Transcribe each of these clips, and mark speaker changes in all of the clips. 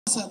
Speaker 1: Sir,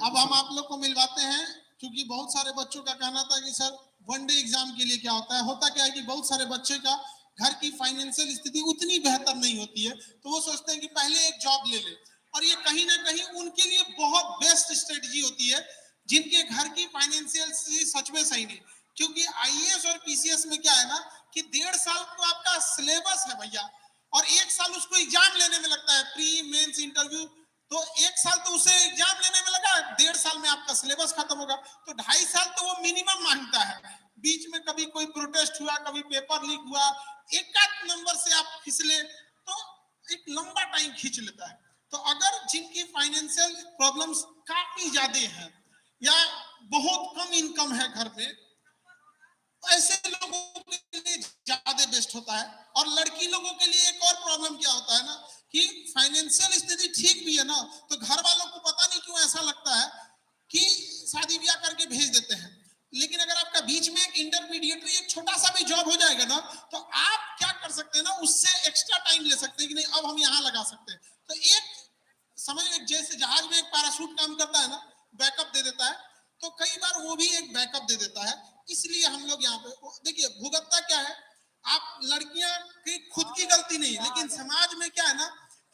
Speaker 1: अब हम आप लोग को मिलवाते हैं, क्योंकि बहुत सारे बच्चों का कहना था कि सर वनडे एग्जाम के लिए क्या होता क्या है कि बहुत सारे बच्चे का घर की फाइनेंशियल स्थिति उतनी बेहतर नहीं होती है, तो वो सोचते हैं कि पहले एक जॉब ले ले, और ये कहीं ना कहीं उनके लिए बहुत बेस्ट स्ट्रेटजी होती है जिनके घर की फाइनेंशियल सच में सही नहीं। क्योंकि आईएएस और पीसीएस में क्या है ना कि 1.5 साल तो आपका सिलेबस है भैया, और 1 साल उसको एग्जाम लेने में लगता है, प्री मेंस इंटरव्यू, तो 1 साल तो उसे एग्जाम लेने में लगा, 1.5 साल में आपका सिलेबस खत्म होगा, तो 2.5 साल तो वो मिनिमम मांगता है। बीच में कभी कोई प्रोटेस्ट हुआ, कभी पेपर लीक हुआ, एक आध नंबर से आप फिसले तो एक लंबा टाइम खींच लेता है। तो अगर जिनकी फाइनेंशियल प्रॉब्लम्स काफी ज्यादा है या बहुत कम इनकम है घर में, ऐसे लोगों के लिए ज्यादा बेस्ट होता है। और लड़की लोगों के लिए एक और प्रॉब्लम क्या होता है ना कि फाइनेंशियल स्थिति ठीक भी है ना, तो घर वालों को पता नहीं क्यों ऐसा लगता है कि शादी ब्याह करके भेज देते हैं। लेकिन अगर आपका बीच में एक इंटरमीडिएटरी एक छोटा सा भी जॉब हो जाएगा ना, तो आप क्या कर सकते हैं ना, उससे एक्स्ट्रा टाइम ले सकते हैं कि नहीं अब हम यहाँ लगा सकते हैं। तो एक समझ जैसे जहाज में एक पैराशूट काम करता है ना, बैकअप दे देता है, तो कई बार वो भी एक बैकअप दे देता है। इसलिए हम लोग यहाँ पे देखिए भुगतता क्या है, आप लड़कियां की खुद की गलती नहीं, लेकिन समाज में क्या है ना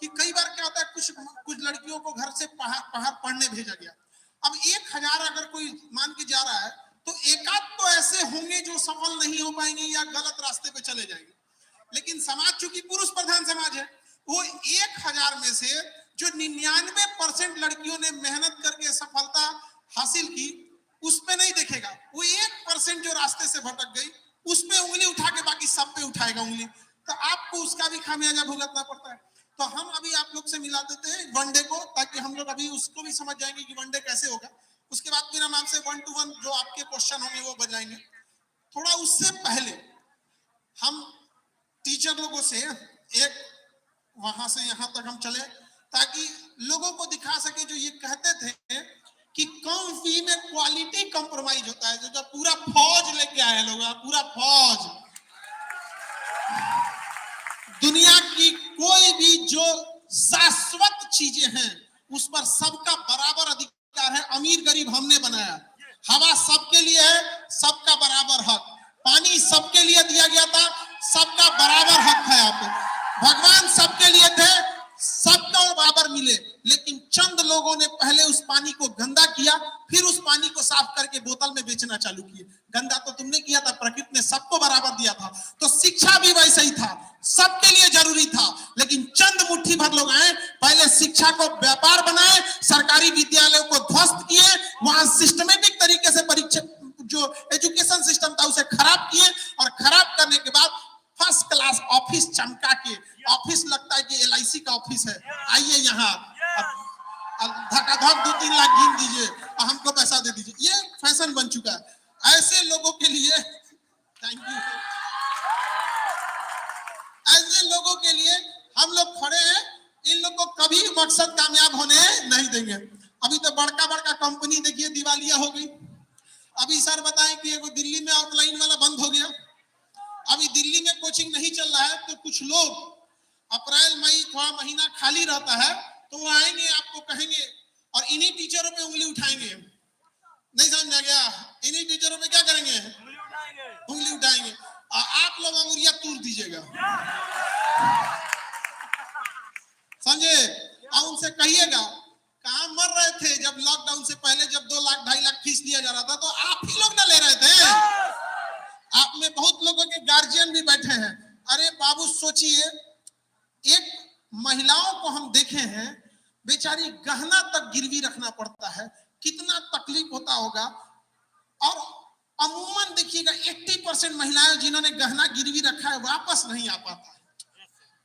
Speaker 1: कि कई बार क्या होता है कुछ लड़कियों को घर से बाहर पढ़ने भेजा गया। अब 1000 अगर कोई मान के जा रहा है, तो एकाध तो ऐसे होंगे जो सफल नहीं हो पाएंगे या गलत रास्ते पे चले जाएंगे। लेकिन समाज चूंकि पुरुष प्रधान समाज है, वो 1000 में से जो 99% लड़कियों ने मेहनत करके सफलता हासिल की, उस पे नहीं देखेगा। वो 1% जो रास्ते से भटक गई, उस पे उंगली उठा के बाकी सब पे उठाएगा उंगली, तो आपको उसका भी खामियाजा भुगतना पड़ता है। तो हम अभी आप लोग से मिला देते हैं वनडे को, ताकि हम लोग अभी उसको भी समझ जाएंगे कि वनडे कैसे होगा। उसके बाद फिर हम आपसे 1 to 1 जो आपके क्वेश्चन होंगे वो बताएंगे। थोड़ा उससे पहले हम टीचर लोगों से एक वहां से यहां तक हम चले, ताकि लोगों को दिखा सके जो ये कहते थे कि कम फी में क्वालिटी कंप्रोमाइज होता है, जो पूरा फौज लेके आए लोग, पूरा फौज। दुनिया की कोई भी जो शाश्वत चीजें हैं उस पर सबका बराबर अधिकार है। अमीर गरीब हमने बनाया, हवा सबके लिए है, सबका बराबर हक, पानी सबके लिए दिया गया था, सबका बराबर हक है। आप भगवान सबके लिए थे, सबको बराबर मिले। लेकिन चंद लोगों ने पहले उस पानी को गंदा किया, फिर उस पानी को साफ करके बोतल में बेचना चालू किए। गंदा तो तुमने किया था, प्रकृति ने सबको बराबर दिया था। तो शिक्षा भी वैसे ही था, सबके लिए जरूरी था, लेकिन चंद मुट्ठी भर लोग आए, पहले शिक्षा को व्यापार बनाए, सरकारी विद्यालयों को ध्वस्त किए, वहां सिस्टमेटिक तरीके से परीक्षा जो एजुकेशन सिस्टम था उसे खराब किए, और खराब करने के बाद फर्स्ट क्लास ऑफिस चमका के, ऑफिस लगता है कि एलआईसी का ऑफिस है, आइए यहाँ धकाधक 2-3 लाख गिन दीजिए और हमको पैसा दे दीजिए, ये फैशन बन चुका है। ऐसे लोगों के लिए थैंक यू, ऐसे लोगों के लिए हम लोग खड़े हैं। इन लोग को कभी मकसद कामयाब होने नहीं देंगे। अभी तो बड़का बड़का कंपनी देखिए दिवालिया हो गई। अभी सर बताएं कि एगो दिल्ली में आउटलाइन वाला बंद हो गया। अभी दिल्ली में कोचिंग नहीं चल रहा है, तो कुछ लोग अप्रैल मई थोड़ा महीना खाली रहता है तो वो आएंगे, आपको कहेंगे और इन्हीं टीचरों पे उंगली उठाएंगे। नहीं समझ आ गया? इन्हीं टीचरों पे क्या करेंगे? उंगली उठाएंगे, और आप लोग अंगुलियां तोड़ दीजिएगा, समझे? और उनसे कहिएगा कहाँ मर रहे थे जब लॉकडाउन से पहले, जब 2 लाख 2.5 लाख फीस लिया जा रहा था, तो आप ही लोग ना ले रहे थे। आप में बहुत लोगों के गार्जियन भी बैठे हैं। अरे बाबू सोचिए, एक महिलाओं को हम देखे हैं, बेचारी गहना तक गिरवी रखना पड़ता है, कितना तकलीफ होता होगा। और अमूमन देखिएगा 80% महिलाएं जिन्होंने गहना गिरवी रखा है वापस नहीं आ पाता,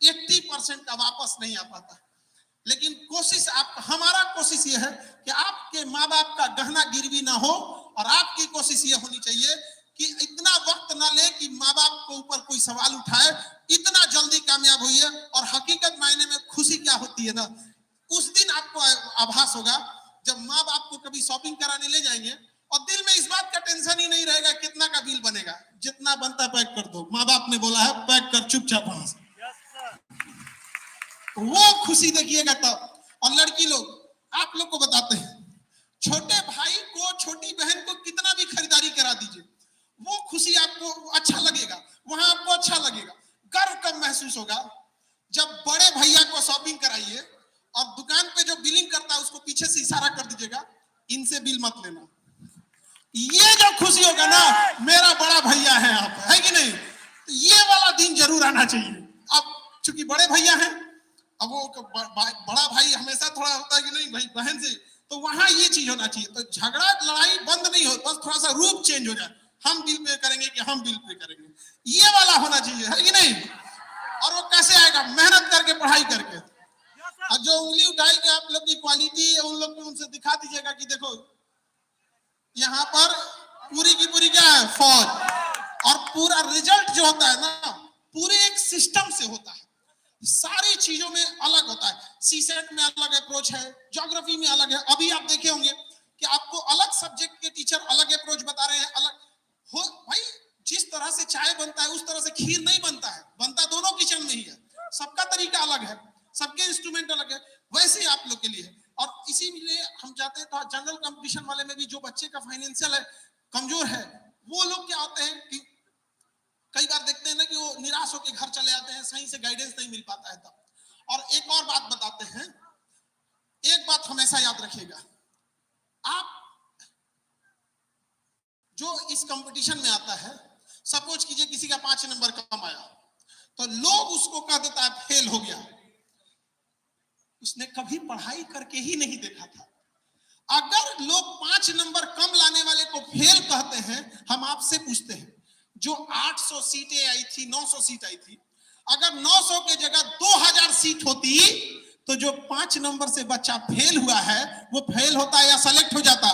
Speaker 1: 80% का वापस नहीं आ पाता। लेकिन कोशिश हमारा कोशिश ये है कि आपके माँ बाप का गहना गिरवी ना हो, और आपकी कोशिश ये होनी चाहिए कि इतना वक्त ना ले कि माँ बाप के ऊपर कोई सवाल उठाए, इतना जल्दी कामयाब हुई है। और हकीकत मायने में खुशी क्या होती है ना, उस दिन आपको आभास होगा जब माँ बाप को कभी शॉपिंग कराने ले जाएंगे और दिल में इस बात का टेंशन ही नहीं रहेगा कितना का बिल बनेगा, जितना बनता पैक कर दो, माँ बाप ने बोला है पैक कर चुपचाप वहां से, वो खुशी देखिएगा तब। और लड़की लोग, आप लोग को बताते हैं, छोटे भाई को, छोटी बहन को कितना भी खरीदारी करा दीजिए, वो खुशी आपको अच्छा लगेगा, वहां आपको अच्छा लगेगा। गर्व कब महसूस होगा? जब बड़े भैया को शॉपिंग कराइए और दुकान पे जो बिलिंग करता है उसको पीछे से इशारा कर दीजिएगा, इनसे बिल मत लेना। ये जो खुशी होगा ना, मेरा बड़ा भैया है आप, है कि नहीं? तो ये वाला दिन जरूर आना चाहिए। अब चूंकि बड़े भैया हैं, अब वो बड़ा भाई हमेशा थोड़ा होता है कि नहीं भाई बहन से, तो वहां ये चीज होना चाहिए। तो झगड़ा लड़ाई बंद नहीं हो, बस थोड़ा सा रूप चेंज हो जाए, हम बिल पे करेंगे कि हम बिल पे करेंगे, ये वाला होना चाहिए, है कि नहीं? और वो कैसे आएगा? मेहनत करके, पढ़ाई करके। और जो उंगली उठाएंगे आप लोग की क्वालिटी है, उन लोग को उनसे दिखा दीजिएगा कि देखो यहाँ पर पूरी की पूरी क्या है, फौज। और पूरा रिजल्ट जो होता है ना, पूरे एक सिस्टम से होता है, सारी चीजों में अलग होता है। सीसेट में अलग अप्रोच है, ज्योग्राफी में अलग है। अभी आप देखे होंगे कि आपको अलग सब्जेक्ट के टीचर अलग अप्रोच बता रहे हैं, अलग हो भाई। जिस तरह से चाय बनता है उस तरह से खीर नहीं बनता है, बनता दोनों किचन में ही है। सबका तरीका अलग है, सबके इंस्ट्रूमेंट अलग है, वैसे ही आप लोग के लिए। और इसीलिए हम चाहते हैं जनरल कंपटीशन वाले में भी जो बच्चे का फाइनेंशियल है कमजोर है, वो लोग क्या होते हैं कि कई बार देखते हैं ना कि वो निराश होकर घर चले जाते हैं, सही से गाइडेंस नहीं मिल पाता है तब। और एक और बात बताते हैं, एक बात हमेशा याद रखिएगा, आप जो इस कंपटीशन में आता है, सपोज कीजिए किसी का 5 नंबर कम आया, तो लोग उसको कह देता है फेल हो गया, उसने कभी पढ़ाई करके ही नहीं देखा था। अगर लोग 5 नंबर कम लाने वाले को फेल कहते हैं, हम आपसे पूछते हैं, जो 800 सीटें आई थी, 900 सीट आई थी, अगर 900 के जगह 2000 सीट होती, तो जो 5 नंबर से बच्चा फेल हुआ है वो फेल होता या सेलेक्ट हो जाता?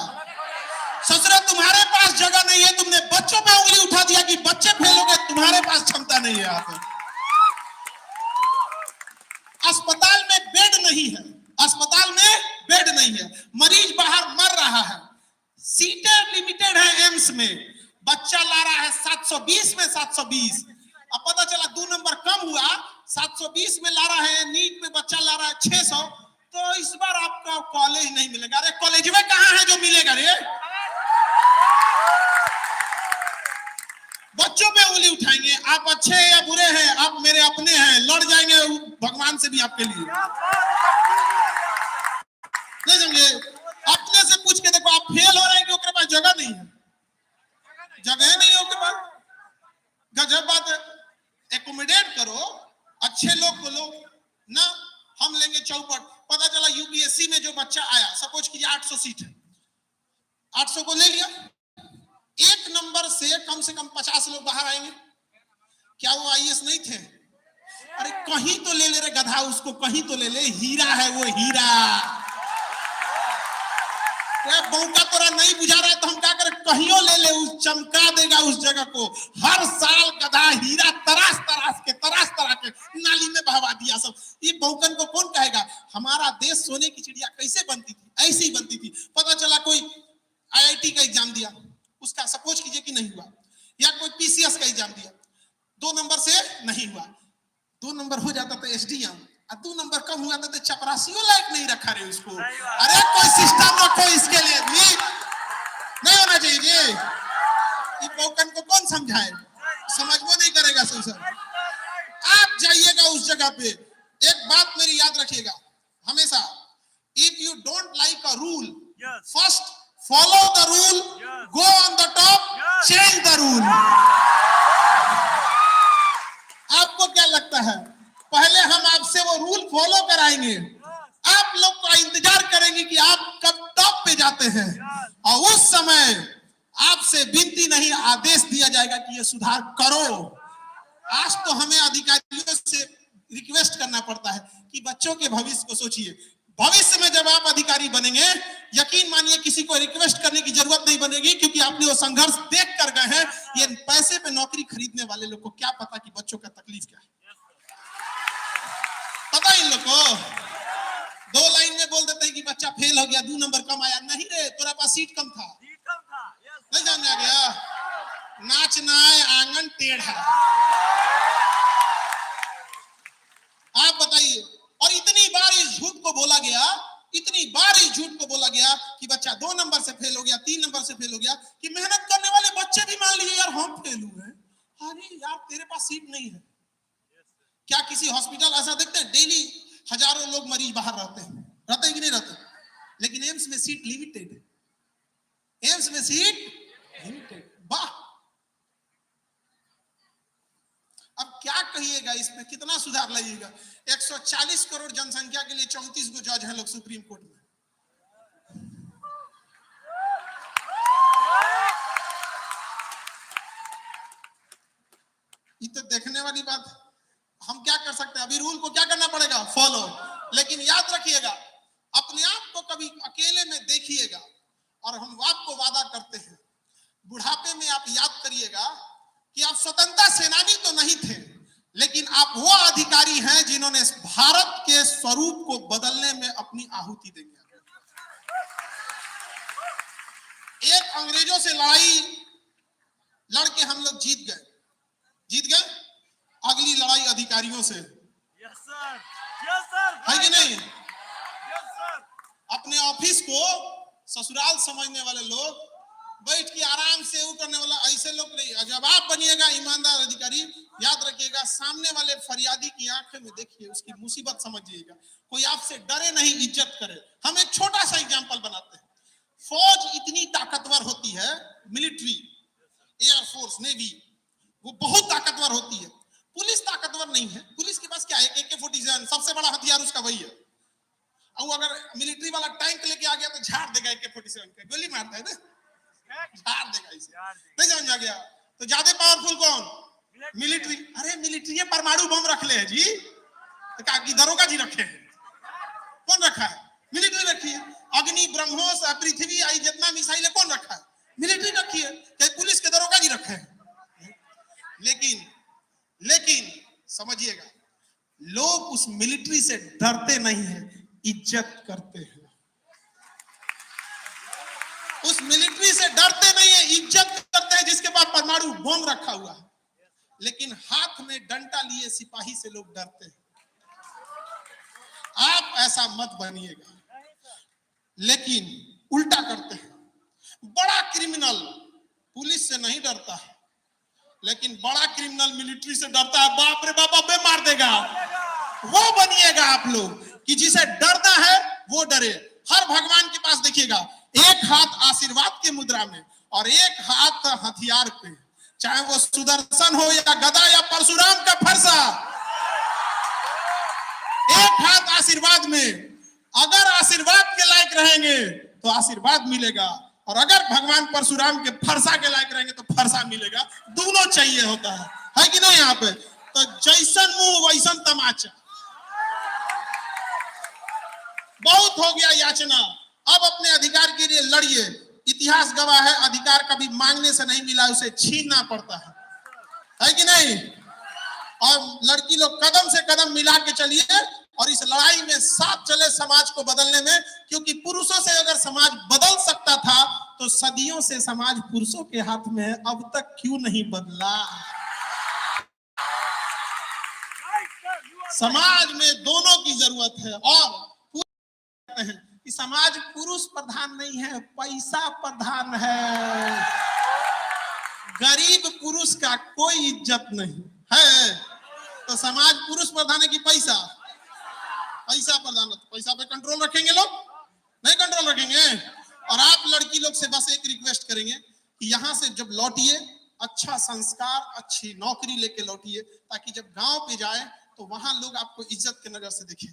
Speaker 1: ससुरा, तुम्हारे पास जगह नहीं है, तुमने बच्चों पे उंगली उठा दिया कि बच्चे फेल हो गए, तुम्हारे पास क्षमता नहीं है। आप अस्पताल में बेड नहीं है, अस्पताल में बेड नहीं है, मरीज बाहर मर रहा है, सीटें लिमिटेड है एम्स में, बच्चा ला रहा है 720 में 720, अब पता चला 2 नंबर कम हुआ, 720 में ला रहा है, नीट में बच्चा ला रहा है 600, तो इस बार आपका कॉलेज नहीं मिलेगा। अरे कॉलेज में कहां है जो मिलेगा रे? बच्चों पे उंगली उठाएंगे, आप अच्छे हैं या बुरे हैं, आप मेरे अपने हैं, लड़ जाएंगे भगवान से भी आपके लिए, नहीं समझे? अपने से पूछ के देखो, आप फेल हो रहे हैं कि उसके पास जगह नहीं है, जगह नहीं है उसके पास, गजब बात है। एकोमोडेट करो, अच्छे लोग को लो ना, हम लेंगे चौपट। पता चला यूपीएससी में जो बच्चा आया, सपोज कीजिए 800 सीट है, 800 को ले लिया, 1 नंबर से कम 50 लोग बाहर आएंगे, क्या वो आईएएस नहीं थे? अरे कहीं तो ले ले रे गधा, उसको कहीं तो ले ले, हीरा है वो, हीरा। बौका तोरा नहीं बुझा रहा है तो हम क्या करें, कहीं ले ले, उस चमका देगा उस जगह को। हर साल गधा हीरा तराश तराश के नाली में बहवा दिया सब। ये बौकन को कौन कहेगा? हमारा देश सोने की चिड़िया कैसे बनती थी, ऐसी ही बनती थी। पता चला कोई आईआईटी का एग्जाम दिया, उसका सपोज कीजिए कि नहीं हुआ, या कोई पीसीएस का एग्जाम दिया, 2 नंबर से नहीं हुआ, 2 नंबर हो जाता तो एसडीएम, 2 नंबर कम हुआ तो चपरासियों लायक नहीं रखा रे उसको। अरे कोई सिस्टम रखो इसके लिए भी, नहीं होना चाहिए जी। बौकन को कौन समझाए, समझ वो नहीं करेगा सर। आप जाइएगा उस जगह पे, एक बात मेरी याद रखिएगा हमेशा, if you don't like a rule, first follow the rule, go on the top, change the rule. आपको क्या लगता है, पहले हम आपसे वो रूल फॉलो कराएंगे, आप लोग का इंतजार करेंगे कि आप कब टॉप पे जाते हैं, और उस समय आपसे विनती नहीं आदेश दिया जाएगा कि ये सुधार करो। आज तो हमें अधिकारियों से रिक्वेस्ट करना पड़ता है कि बच्चों के भविष्य को सोचिए। भविष्य में जब आप अधिकारी बनेंगे, यकीन मानिए किसी को रिक्वेस्ट करने की जरूरत नहीं बनेगी, क्योंकि आपने वो संघर्ष देख कर गए हैं। ये पैसे पे नौकरी खरीदने वाले लोग को क्या पता कि बच्चों का तकलीफ क्या है, पता इन लोग को? 2 लाइन में बोल देते हैं कि बच्चा फेल हो गया, 2 नंबर कम आया, नहीं रे तोरा पास सीट कम था, नहीं जान आ गया, नाच ना आए आंगन टेढ़ा। आप बताइए, और इतनी बार इस झूठ को बोला गया, इतनी बार इस झूठ को बोला गया कि बच्चा 2 नंबर से फेल हो गया, 3 नंबर से फेल हो गया, कि मेहनत करने वाले बच्चे भी मान लिए यार हम फेल हुए। अरे यार तेरे पास सीट नहीं है। क्या किसी हॉस्पिटल ऐसा देखते हैं डेली हजारों लोग मरीज बाहर रहते हैं कि नहीं रहते? लेकिन एम्स में सीट लिमिटेड है। एम्स में सीट लिमिटेड। वाह, अब क्या कहिएगा, इसमें कितना सुधार लाइएगा? 140 करोड़ जनसंख्या के लिए 34 गो जज हैं लोग सुप्रीम कोर्ट में। ये तो देखने वाली बात। हम क्या कर सकते हैं? अभी रूल को क्या करना पड़ेगा? फॉलो। लेकिन याद रखिएगा, अपने आप को कभी अकेले में देखिएगा, और हम आपको वादा करते हैं बुढ़ापे में आप याद करिएगा कि आप स्वतंत्रता सेनानी तो नहीं थे, लेकिन आप वो अधिकारी हैं जिन्होंने भारत के स्वरूप को बदलने में अपनी आहुति देंगे। एक अंग्रेजों से लड़ाई लड़के हम लोग जीत गए। अगली लड़ाई अधिकारियों से। यस सर है कि नहीं? Yes sir. अपने ऑफिस को ससुराल समझने वाले लोग, बैठ के आराम से वो करने वाला ऐसे लोग नहीं। जब आप बनिएगा ईमानदार अधिकारी, याद रखिएगा सामने वाले फरियादी की आंखें में देखिए, उसकी मुसीबत समझिएगा। कोई आपसे डरे नहीं, इज्जत करे। हम एक छोटा सा एग्जांपल बनाते हैं। फौज इतनी ताकतवर होती है, मिलिट्री, एयरफोर्स, नेवी, वो बहुत ताकतवर होती है। पुलिस ताकतवर नहीं है। पुलिस के पास क्या है? AK-47 सबसे बड़ा हथियार उसका वही है। और अगर मिलिट्री वाला टैंक लेके आ गया तो झाड़ देगा AK-47 के, गोली मारता है ना, झाड़ देगा इसे। नहीं समझ आ गया? तो ज्यादा पावरफुल कौन? मिलिट्री। अरे मिलिट्री परमाणु बम रख ले है जी, तो क्या की दरोगा जी रखे हैं? कौन रखा है? मिलिट्री रखी है। अग्नि, ब्रह्मोस, पृथ्वी, आई जितना मिसाइल है कौन रखा है? मिलिट्री रखी है। क्या पुलिस के दरोगा जी रखे हैं? लेकिन समझिएगा, लोग उस मिलिट्री से डरते नहीं हैं, इज्जत करते हैं। उस मिलिट्री से डरते नहीं है, इज्जत करते हैं जिसके पास परमाणु बम रखा हुआ है। लेकिन हाथ में डंडा लिए सिपाही से लोग डरते हैं। आप ऐसा मत बनिएगा। लेकिन उल्टा करते हैं। बड़ा क्रिमिनल पुलिस से नहीं डरता है, लेकिन बड़ा क्रिमिनल मिलिट्री से डरता है। बाप रे बाप, अबे मार देगा। वो बनिएगा आप लोग कि जिसे डरना है वो डरे। हर भगवान के पास देखिएगा, एक हाथ आशीर्वाद के मुद्रा में और एक हाथ हथियार पे, चाहे वो सुदर्शन हो या गदा या परशुराम का फरसा। एक हाथ आशीर्वाद में, अगर आशीर्वाद के लायक रहेंगे तो आशीर्वाद मिलेगा, और अगर भगवान परशुराम के फरसा के लायक रहेंगे तो फरसा मिलेगा। दोनों चाहिए होता है कि नहीं? यहाँ पे तो जैसन मुंह वैसन तमाचा। बहुत हो गया याचना, अब अपने अधिकार के लिए लड़िए। इतिहास गवाह है, अधिकार कभी मांगने से नहीं मिला, उसे छीनना पड़ता है कि नहीं? और लड़की लोग कदम से कदम मिला के चलिए, और इस लड़ाई में साथ चले समाज को बदलने में। क्योंकि पुरुषों से अगर समाज बदल सकता था तो सदियों से समाज पुरुषों के हाथ में है, अब तक क्यों नहीं बदला? समाज में दोनों की जरूरत है। और कि समाज पुरुष प्रधान नहीं है, पैसा प्रधान है। गरीब पुरुष का कोई इज्जत नहीं है। तो समाज पुरुष प्रधान है कि पैसा प्रधान है? पैसा पे कंट्रोल रखेंगे लोग? नहीं कंट्रोल रखेंगे। और आप लड़की लोग से बस एक रिक्वेस्ट करेंगे कि यहाँ से जब लौटिए, अच्छा संस्कार, अच्छी नौकरी लेके लौटिए, ताकि जब गांव पे जाए तो वहां लोग आपको इज्जत के नजर से देखें।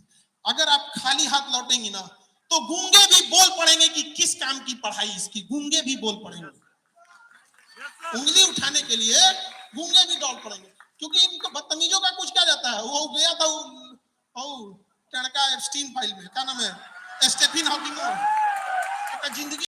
Speaker 1: अगर आप खाली हाथ लौटेंगे ना तो गूंगे भी बोल पड़ेंगे कि किस काम की पढ़ाई इसकी। गूंगे भी बोल पड़ेंगे, उंगली उठाने के लिए गूंगे भी दौड़ पड़ेंगे। क्योंकि इनको बदतमीजों का कुछ क्या जाता है। वो गया था टणका एप्स्टीन फाइल में, क्या नाम है, स्टीफन हॉकिंग, जिंदगी